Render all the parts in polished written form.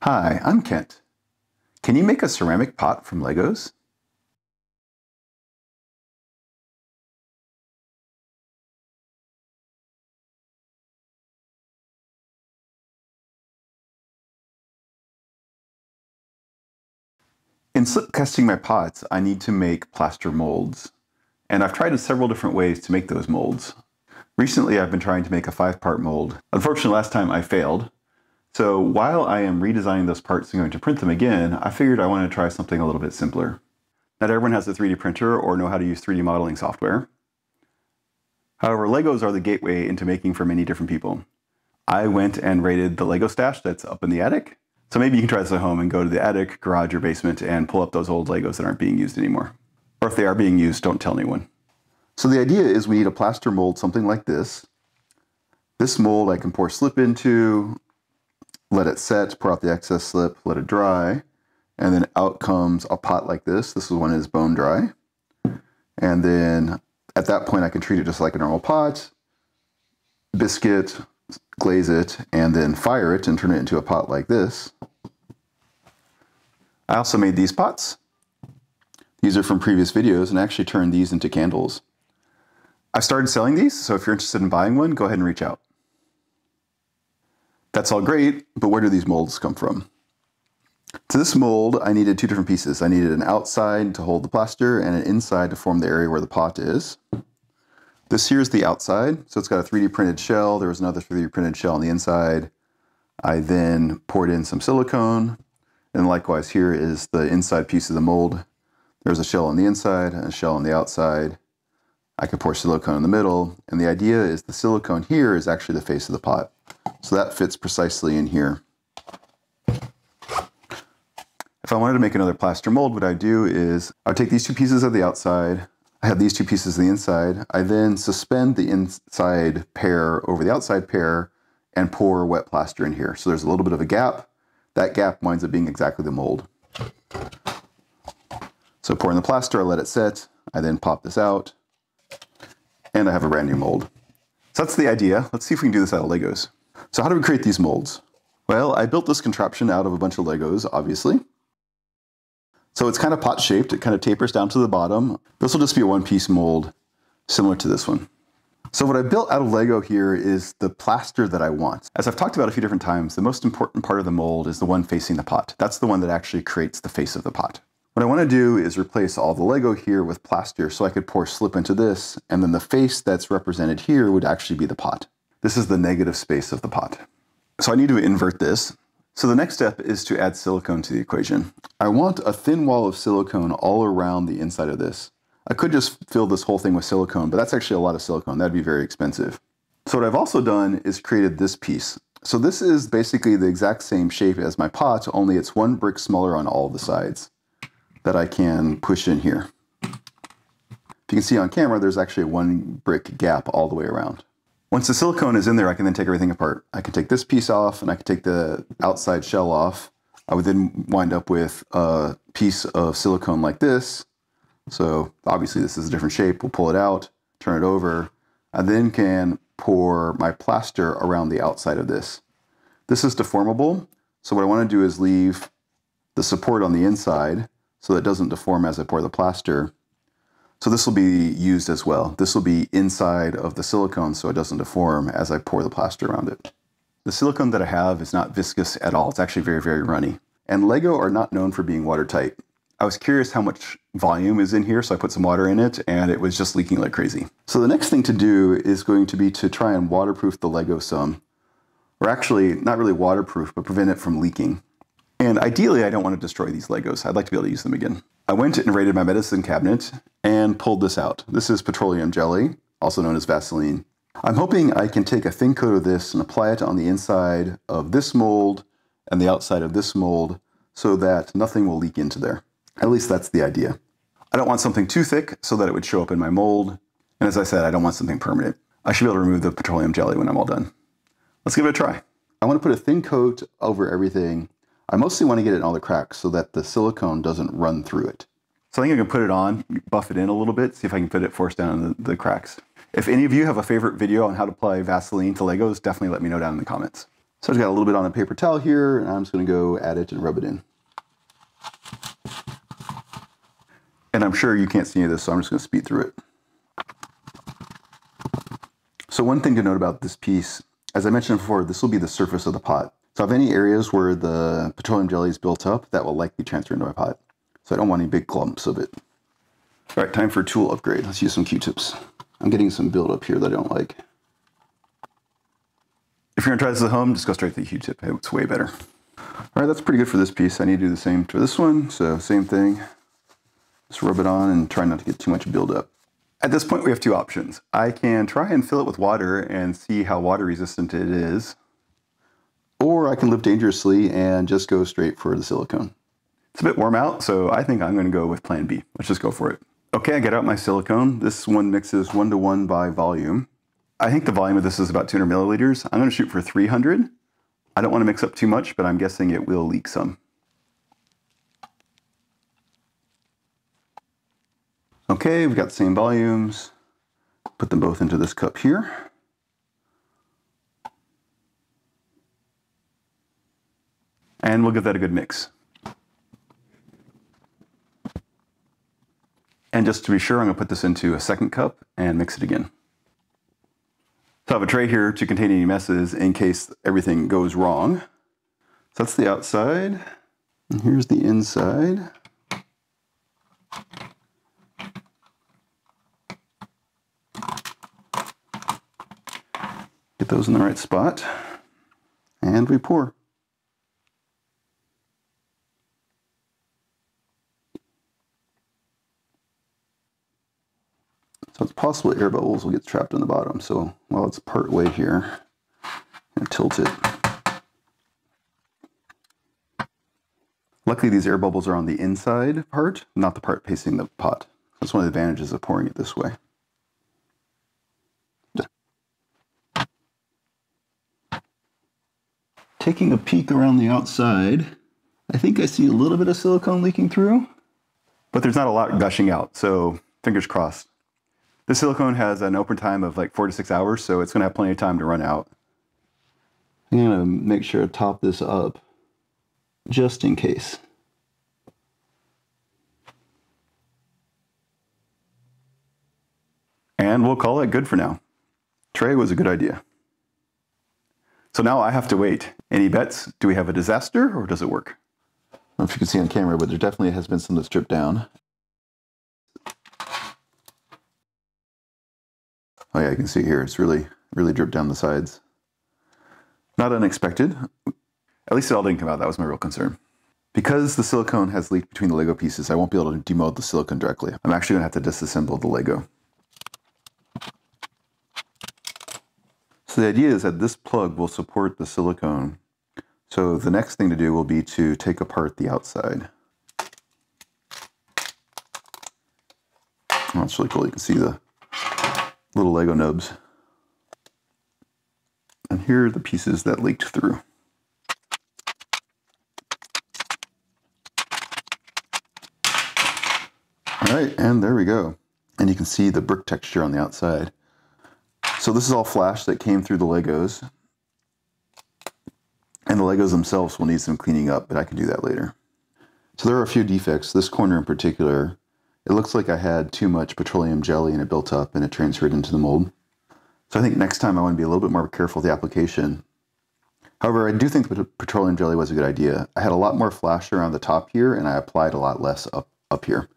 Hi, I'm Kent. Can you make a ceramic pot from Legos? In slip casting my pots, I need to make plaster molds. And I've tried several different ways to make those molds. Recently, I've been trying to make a 5-part mold. Unfortunately, last time I failed. So while I am redesigning those parts and going to print them again, I figured I wanted to try something a little bit simpler. Not everyone has a 3D printer or know how to use 3D modeling software. However, Legos are the gateway into making for many different people. I went and raided the Lego stash that's up in the attic. So maybe you can try this at home and go to the attic, garage, or basement and pull up those old Legos that aren't being used anymore. Or if they are being used, don't tell anyone. So the idea is we need a plaster mold, something like this. This mold I can pour slip into, let it set, pour out the excess slip, let it dry, and then out comes a pot like this. This is when it is bone dry. And then at that point I can treat it just like a normal pot, biscued, glaze it, and then fire it and turn it into a pot like this. I also made these pots. These are from previous videos and I actually turned these into candles. I started selling these, so if you're interested in buying one, go ahead and reach out. That's all great, but where do these molds come from? To this mold, I needed 2 different pieces. I needed an outside to hold the plaster and an inside to form the area where the pot is. This here is the outside, so it's got a 3D printed shell. There was another 3D printed shell on the inside. I then poured in some silicone, and likewise here is the inside piece of the mold. There's a shell on the inside and a shell on the outside. I could pour silicone in the middle, and the idea is the silicone here is actually the face of the pot. So that fits precisely in here. If I wanted to make another plaster mold, what I do is I would take these 2 pieces of the outside, I have these 2 pieces of the inside, I then suspend the inside pair over the outside pair and pour wet plaster in here. So there's a little bit of a gap. That gap winds up being exactly the mold. So pour in the plaster, I let it set, I then pop this out, and I have a brand new mold. So that's the idea. Let's see if we can do this out of Legos. So how do we create these molds? Well, I built this contraption out of a bunch of Legos, obviously. So it's kind of pot shaped, it kind of tapers down to the bottom. This will just be a 1-piece mold, similar to this one. So what I built out of Lego here is the plaster that I want. As I've talked about a few different times, the most important part of the mold is the one facing the pot. That's the one that actually creates the face of the pot. What I want to do is replace all the Lego here with plaster so I could pour slip into this, and then the face that's represented here would actually be the pot. This is the negative space of the pot. So I need to invert this. So the next step is to add silicone to the equation. I want a thin wall of silicone all around the inside of this. I could just fill this whole thing with silicone, but that's actually a lot of silicone. That'd be very expensive. So what I've also done is created this piece. So this is basically the exact same shape as my pot, only it's 1 brick smaller on all the sides that I can push in here. If you can see on camera, there's actually a 1 brick gap all the way around. Once the silicone is in there, I can then take everything apart. I can take this piece off and I can take the outside shell off. I would then wind up with a piece of silicone like this. So obviously this is a different shape. We'll pull it out, turn it over. I then can pour my plaster around the outside of this. This is deformable. So what I want to do is leave the support on the inside so that it doesn't deform as I pour the plaster. So this will be used as well. This will be inside of the silicone so it doesn't deform as I pour the plaster around it. The silicone that I have is not viscous at all. It's actually very, very runny. And Lego are not known for being watertight. I was curious how much volume is in here, so I put some water in it and it was just leaking like crazy. So the next thing to do is going to be to try and waterproof the Lego some. Or actually, not really waterproof, but prevent it from leaking. And ideally, I don't want to destroy these Legos. I'd like to be able to use them again. I went and raided my medicine cabinet and pulled this out. This is petroleum jelly, also known as Vaseline. I'm hoping I can take a thin coat of this and apply it on the inside of this mold and the outside of this mold so that nothing will leak into there. At least that's the idea. I don't want something too thick so that it would show up in my mold. And as I said, I don't want something permanent. I should be able to remove the petroleum jelly when I'm all done. Let's give it a try. I want to put a thin coat over everything. I mostly want to get it in all the cracks so that the silicone doesn't run through it. So I think I can put it on, buff it in a little bit, see if I can fit it force down the cracks. If any of you have a favorite video on how to apply Vaseline to Legos, definitely let me know down in the comments. So I've got a little bit on a paper towel here, and I'm just going to go add it and rub it in. And I'm sure you can't see any of this, so I'm just going to speed through it. So one thing to note about this piece, as I mentioned before, this will be the surface of the pot. So if I have any areas where the petroleum jelly is built up, that will likely transfer into my pot. So I don't want any big clumps of it. All right, time for a tool upgrade. Let's use some Q-tips. I'm getting some buildup here that I don't like. If you're gonna try this at home, just go straight to the Q-tip. It's way better. All right, that's pretty good for this piece. I need to do the same for this one. So same thing. Just rub it on and try not to get too much buildup. At this point, we have two options. I can try and fill it with water and see how water resistant it is. Or I can live dangerously and just go straight for the silicone. It's a bit warm out, so I think I'm gonna go with plan B. Let's just go for it. Okay, I get out my silicone. This one mixes 1:1 by volume. I think the volume of this is about 200 milliliters. I'm gonna shoot for 300. I don't wanna mix up too much, but I'm guessing it will leak some. Okay, we've got the same volumes. Put them both into this cup here. And we'll give that a good mix. And just to be sure, I'm gonna put this into a second cup and mix it again. So I have a tray here to contain any messes in case everything goes wrong. So that's the outside, and here's the inside. Get those in the right spot, and we pour. So it's possible air bubbles will get trapped in the bottom. So while it's part way here, and tilt it. Luckily, these air bubbles are on the inside part, not the part facing the pot. That's one of the advantages of pouring it this way. Taking a peek around the outside, I think I see a little bit of silicone leaking through, but there's not a lot gushing out, so fingers crossed. The silicone has an open time of like 4 to 6 hours, so it's gonna have plenty of time to run out. I'm gonna make sure to top this up just in case. And we'll call it good for now. Tray was a good idea. So now I have to wait. Any bets? Do we have a disaster or does it work? I don't know if you can see on camera, but there definitely has been some that's dripped down. Oh yeah, you can see here, it's really dripped down the sides. Not unexpected. At least it all didn't come out, that was my real concern. Because the silicone has leaked between the Lego pieces, I won't be able to demold the silicone directly. I'm actually gonna have to disassemble the Lego. So the idea is that this plug will support the silicone. So the next thing to do will be to take apart the outside. Oh, it's really cool, you can see the little Lego nubs. And here are the pieces that leaked through. All right, and there we go. And you can see the brick texture on the outside. So this is all flash that came through the Legos. And the Legos themselves will need some cleaning up, but I can do that later. So there are a few defects. This corner in particular, it looks like I had too much petroleum jelly and it built up and it transferred into the mold. So I think next time I want to be a little bit more careful with the application. However, I do think the petroleum jelly was a good idea. I had a lot more flash around the top here and I applied a lot less up here.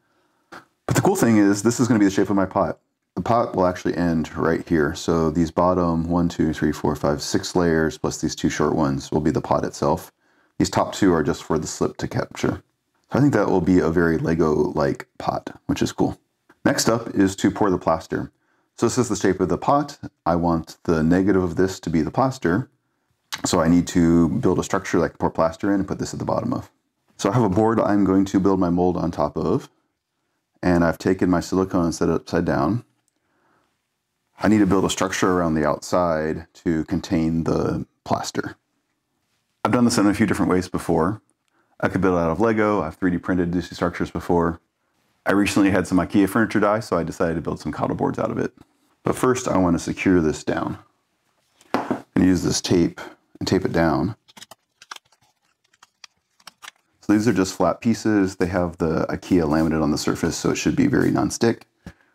But the cool thing is this is going to be the shape of my pot. The pot will actually end right here. So these bottom 1, 2, 3, 4, 5, 6 layers plus these 2 short ones will be the pot itself. These top 2 are just for the slip to capture. So I think that will be a very Lego-like pot, which is cool. Next up is to pour the plaster. So this is the shape of the pot. I want the negative of this to be the plaster. So I need to build a structure that I can pour plaster in and put this at the bottom of. So I have a board I'm going to build my mold on top of. And I've taken my silicone and set it upside down. I need to build a structure around the outside to contain the plaster. I've done this in a few different ways before. I could build it out of Lego. I've 3D printed these structures before. I recently had some IKEA furniture die, so I decided to build some cottle boards out of it. But first, I want to secure this down. I'm going to use this tape and tape it down. So these are just flat pieces. They have the IKEA laminate on the surface, so it should be very non-stick.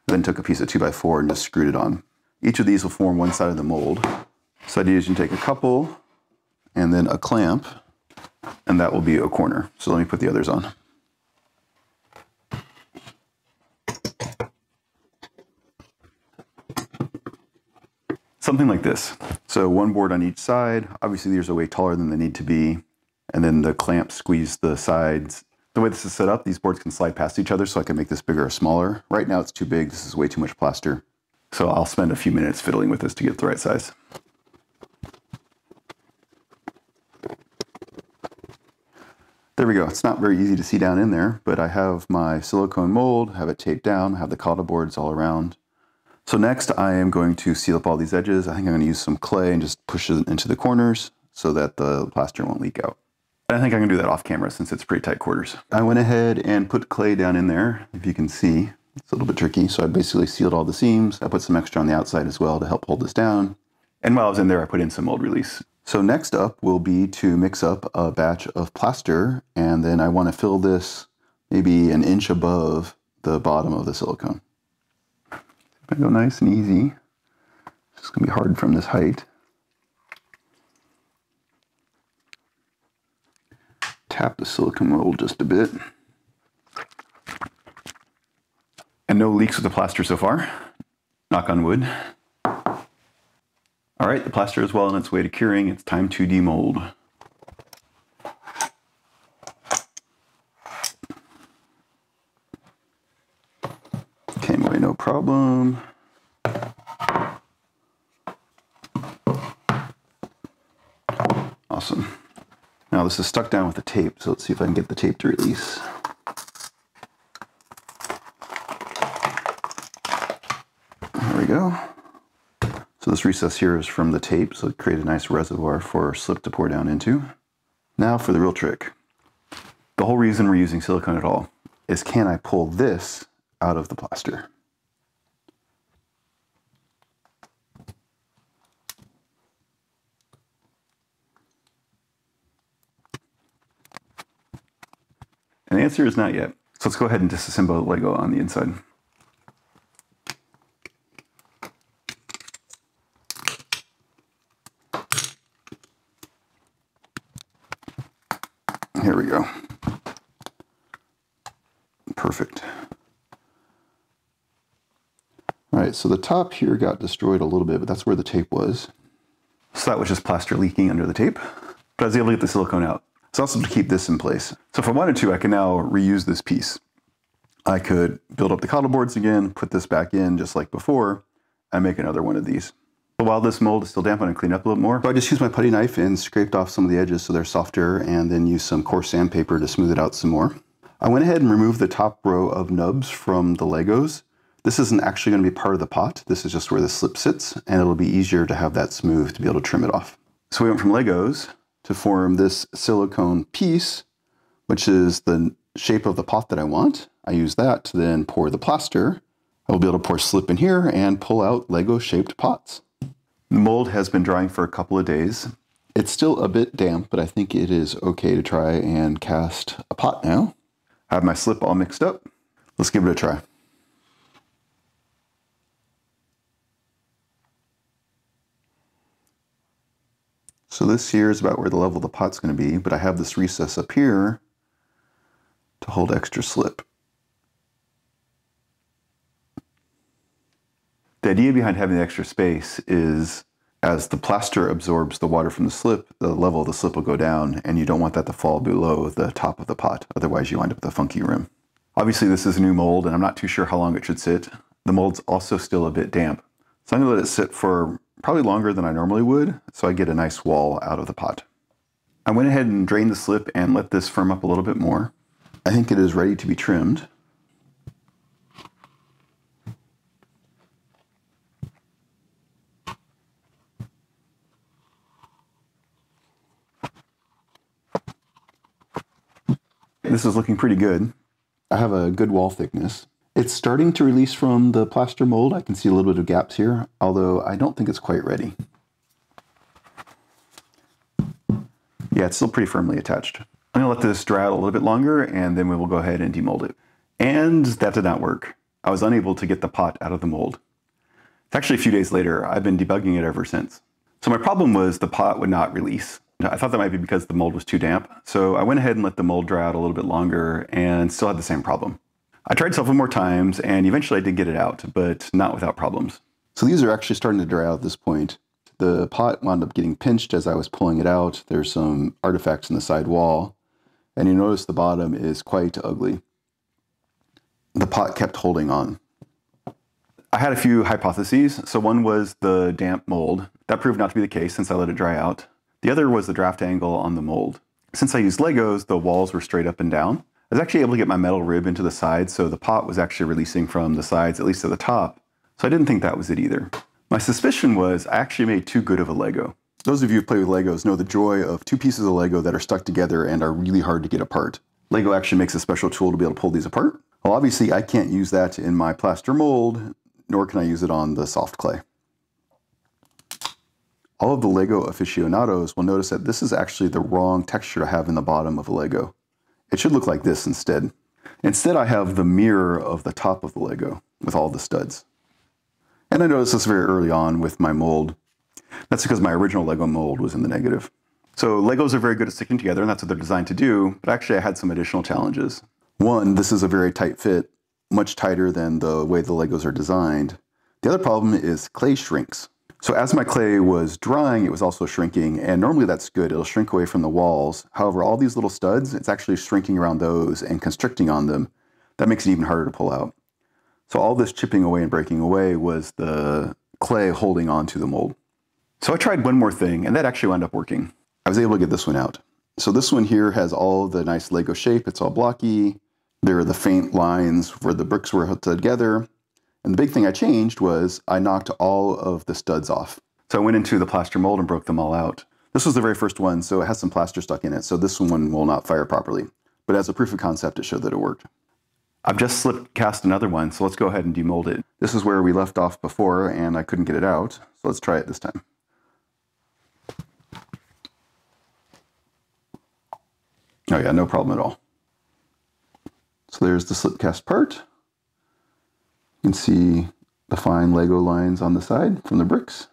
Then took a piece of 2x4 and just screwed it on. Each of these will form one side of the mold. So the idea is you can take a couple and then a clamp, and that will be a corner. So let me put the others on. Something like this. So one board on each side. Obviously these are way taller than they need to be. And then the clamps squeeze the sides. The way this is set up, these boards can slide past each other, so I can make this bigger or smaller. Right now it's too big. This is way too much plaster. So I'll spend a few minutes fiddling with this to get the right size. There we go. It's not very easy to see down in there, but I have my silicone mold, have it taped down, have the cotta boards all around. So next I am going to seal up all these edges. I think I'm going to use some clay and just push it into the corners so that the plaster won't leak out. I think I can do that off camera since it's pretty tight quarters. I went ahead and put clay down in there. If you can see, it's a little bit tricky. So I basically sealed all the seams. I put some extra on the outside as well to help hold this down. And while I was in there, I put in some mold release. So next up will be to mix up a batch of plaster, and then I want to fill this maybe an inch above the bottom of the silicone. It's going to go nice and easy. It's going to be hard from this height. Tap the silicone mold just a bit. And no leaks with the plaster so far. Knock on wood. All right, the plaster is well on its way to curing. It's time to demold. Came away no problem. Awesome. Now this is stuck down with the tape, so let's see if I can get the tape to release. There we go. So this recess here is from the tape, so it created a nice reservoir for slip to pour down into. Now for the real trick. The whole reason we're using silicone at all is, can I pull this out of the plaster? And the answer is not yet. So let's go ahead and disassemble the Lego on the inside. Here we go. Perfect. All right, so the top here got destroyed a little bit, but that's where the tape was. So that was just plaster leaking under the tape, but I was able to get the silicone out. It's also to keep this in place. So if I wanted to, I can now reuse this piece. I could build up the cotta boards again, put this back in just like before, and make another one of these. But while this mold is still damp, I'm going to clean up a little more. So I just used my putty knife and scraped off some of the edges so they're softer, and then used some coarse sandpaper to smooth it out some more. I went ahead and removed the top row of nubs from the Legos. This isn't actually going to be part of the pot. This is just where the slip sits, and it'll be easier to have that smooth to be able to trim it off. So we went from Legos to form this silicone piece, which is the shape of the pot that I want. I use that to then pour the plaster. I will be able to pour slip in here and pull out Lego-shaped pots. The mold has been drying for a couple of days. It's still a bit damp, but I think it is okay to try and cast a pot now. I have my slip all mixed up. Let's give it a try. So this here is about where the level of the pot's going to be, but I have this recess up here to hold extra slip. The idea behind having the extra space is, as the plaster absorbs the water from the slip, the level of the slip will go down, and you don't want that to fall below the top of the pot. Otherwise you wind up with a funky rim. Obviously this is a new mold, and I'm not too sure how long it should sit. The mold's also still a bit damp. So I'm going to let it sit for probably longer than I normally would, so I get a nice wall out of the pot. I went ahead and drained the slip and let this firm up a little bit more. I think it is ready to be trimmed. This is looking pretty good. I have a good wall thickness. It's starting to release from the plaster mold. I can see a little bit of gaps here, although I don't think it's quite ready. Yeah, it's still pretty firmly attached. I'm gonna let this dry out a little bit longer and then we will go ahead and demold it. And that did not work. I was unable to get the pot out of the mold. It's actually a few days later. I've been debugging it ever since. So my problem was the pot would not release. I thought that might be because the mold was too damp. So I went ahead and let the mold dry out a little bit longer and still had the same problem. I tried several more times and eventually I did get it out, but not without problems. So these are actually starting to dry out at this point. The pot wound up getting pinched as I was pulling it out. There's some artifacts in the side wall, and you notice the bottom is quite ugly. The pot kept holding on. I had a few hypotheses. So one was the damp mold. That proved not to be the case since I let it dry out. The other was the draft angle on the mold. Since I used Legos, the walls were straight up and down. I was actually able to get my metal rib into the sides, so the pot was actually releasing from the sides, at least at the top. So I didn't think that was it either. My suspicion was I actually made too good of a Lego. Those of you who play with Legos know the joy of two pieces of Lego that are stuck together and are really hard to get apart. Lego actually makes a special tool to be able to pull these apart. Well, obviously I can't use that in my plaster mold, nor can I use it on the soft clay. All of the Lego aficionados will notice that this is actually the wrong texture to have in the bottom of a Lego. It should look like this instead. Instead, I have the mirror of the top of the Lego with all the studs. And I noticed this very early on with my mold. That's because my original Lego mold was in the negative. So Legos are very good at sticking together, and that's what they're designed to do, but actually I had some additional challenges. One, this is a very tight fit, much tighter than the way the Legos are designed. The other problem is clay shrinks. So as my clay was drying, it was also shrinking, and normally that's good. It'll shrink away from the walls. However, all these little studs, it's actually shrinking around those and constricting on them. That makes it even harder to pull out. So all this chipping away and breaking away was the clay holding on to the mold. So I tried one more thing, and that actually wound up working. I was able to get this one out. So this one here has all the nice Lego shape. It's all blocky. There are the faint lines where the bricks were held together. And the big thing I changed was I knocked all of the studs off. So I went into the plaster mold and broke them all out. This was the very first one, so it has some plaster stuck in it, so this one will not fire properly. But as a proof of concept, it showed that it worked. I've just slip cast another one, so let's go ahead and demold it. This is where we left off before, and I couldn't get it out, so let's try it this time. Oh yeah, no problem at all. So there's the slip cast part. You can see the fine Lego lines on the side from the bricks.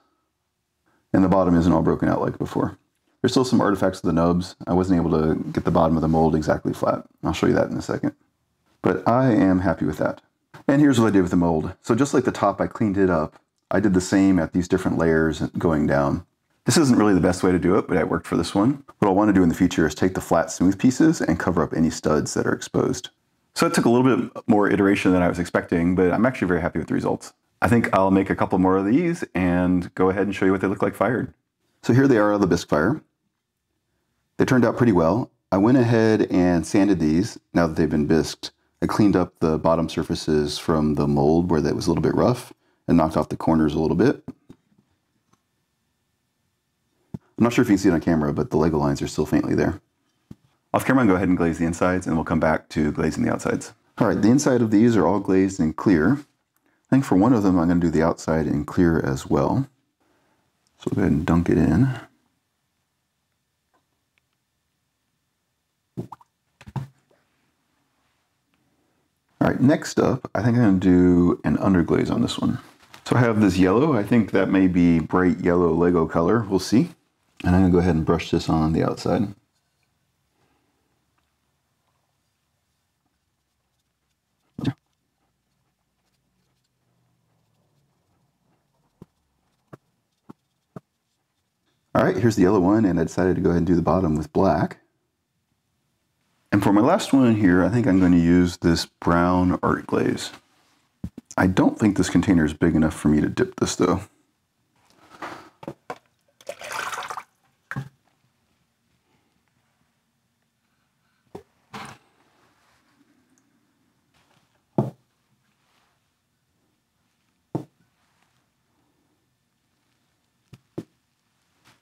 And the bottom isn't all broken out like before. There's still some artifacts of the nubs. I wasn't able to get the bottom of the mold exactly flat. I'll show you that in a second. But I am happy with that. And here's what I did with the mold. So just like the top, I cleaned it up. I did the same at these different layers going down. This isn't really the best way to do it, but it worked for this one. What I want to do in the future is take the flat, smooth pieces and cover up any studs that are exposed. So it took a little bit more iteration than I was expecting, but I'm actually very happy with the results. I think I'll make a couple more of these and go ahead and show you what they look like fired. So here they are on the bisque fire. They turned out pretty well. I went ahead and sanded these now that they've been bisqued. I cleaned up the bottom surfaces from the mold where that was a little bit rough and knocked off the corners a little bit. I'm not sure if you can see it on camera, but the Lego lines are still faintly there. Off camera, I'll go ahead and glaze the insides, and we'll come back to glazing the outsides. All right, the inside of these are all glazed in clear. I think for one of them, I'm going to do the outside in clear as well. So we'll go ahead and dunk it in. All right, next up, I think I'm going to do an underglaze on this one. So I have this yellow. I think that may be bright yellow Lego color. We'll see. And I'm going to go ahead and brush this on the outside. All right, here's the yellow one, and I decided to go ahead and do the bottom with black. And for my last one here, I think I'm going to use this brown art glaze. I don't think this container is big enough for me to dip this though.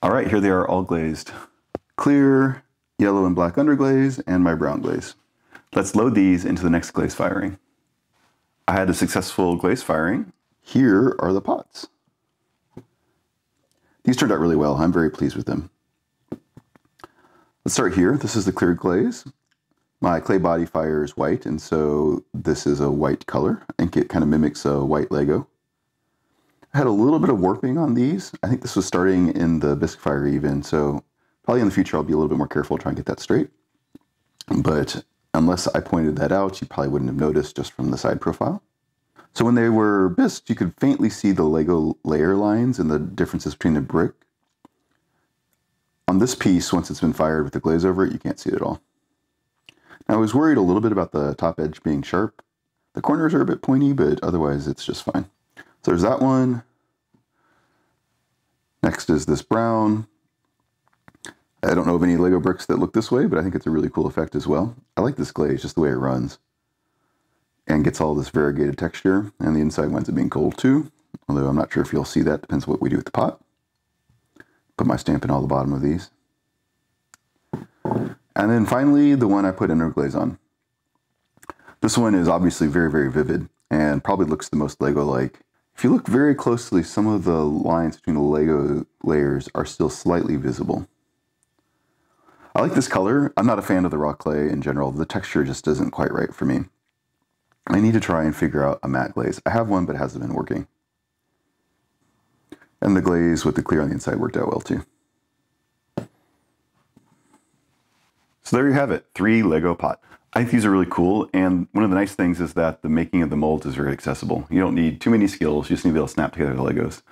All right, here they are all glazed. Clear, yellow and black underglaze, and my brown glaze. Let's load these into the next glaze firing. I had a successful glaze firing. Here are the pots. These turned out really well. I'm very pleased with them. Let's start here. This is the clear glaze. My clay body fires white, and so this is a white color. I think it kind of mimics a white Lego. I had a little bit of warping on these. I think this was starting in the bisque fire even, so probably in the future I'll be a little bit more careful trying to get that straight. But unless I pointed that out, you probably wouldn't have noticed just from the side profile. So when they were bisqued, you could faintly see the Lego layer lines and the differences between the brick. On this piece, once it's been fired with the glaze over it, you can't see it at all. Now, I was worried a little bit about the top edge being sharp. The corners are a bit pointy, but otherwise it's just fine. So there's that one. Next is this brown. I don't know of any Lego bricks that look this way, but I think it's a really cool effect as well. I like this glaze, just the way it runs. And gets all this variegated texture, and the inside winds up being cold too. Although I'm not sure if you'll see that, depends what we do with the pot. Put my stamp in all the bottom of these. And then finally, the one I put inner glaze on. This one is obviously very, very vivid and probably looks the most Lego-like. If you look very closely, some of the lines between the Lego layers are still slightly visible. I like this color. I'm not a fan of the raw clay in general. The texture just isn't quite right for me. I need to try and figure out a matte glaze. I have one, but it hasn't been working. And the glaze with the clear on the inside worked out well too. So there you have it, 3 Lego pot. I think these are really cool, and one of the nice things is that the making of the molds is very accessible. You don't need too many skills, you just need to be able to snap together the Legos.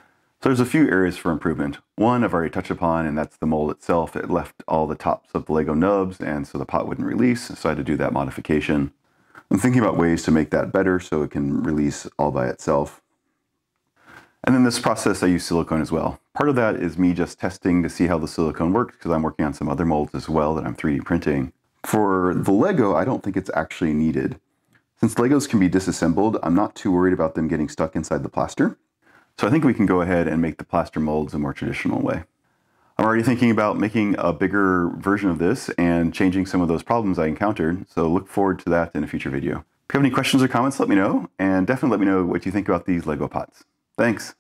So there's a few areas for improvement. One I've already touched upon, and that's the mold itself. It left all the tops of the Lego nubs, and so the pot wouldn't release, so I had to do that modification. I'm thinking about ways to make that better so it can release all by itself. And then this process, I use silicone as well. Part of that is me just testing to see how the silicone works, because I'm working on some other molds as well that I'm 3D printing. For the Lego, I don't think it's actually needed. Since Legos can be disassembled, I'm not too worried about them getting stuck inside the plaster. So I think we can go ahead and make the plaster molds a more traditional way. I'm already thinking about making a bigger version of this and changing some of those problems I encountered, so look forward to that in a future video. If you have any questions or comments, let me know, and definitely let me know what you think about these Lego pots. Thanks.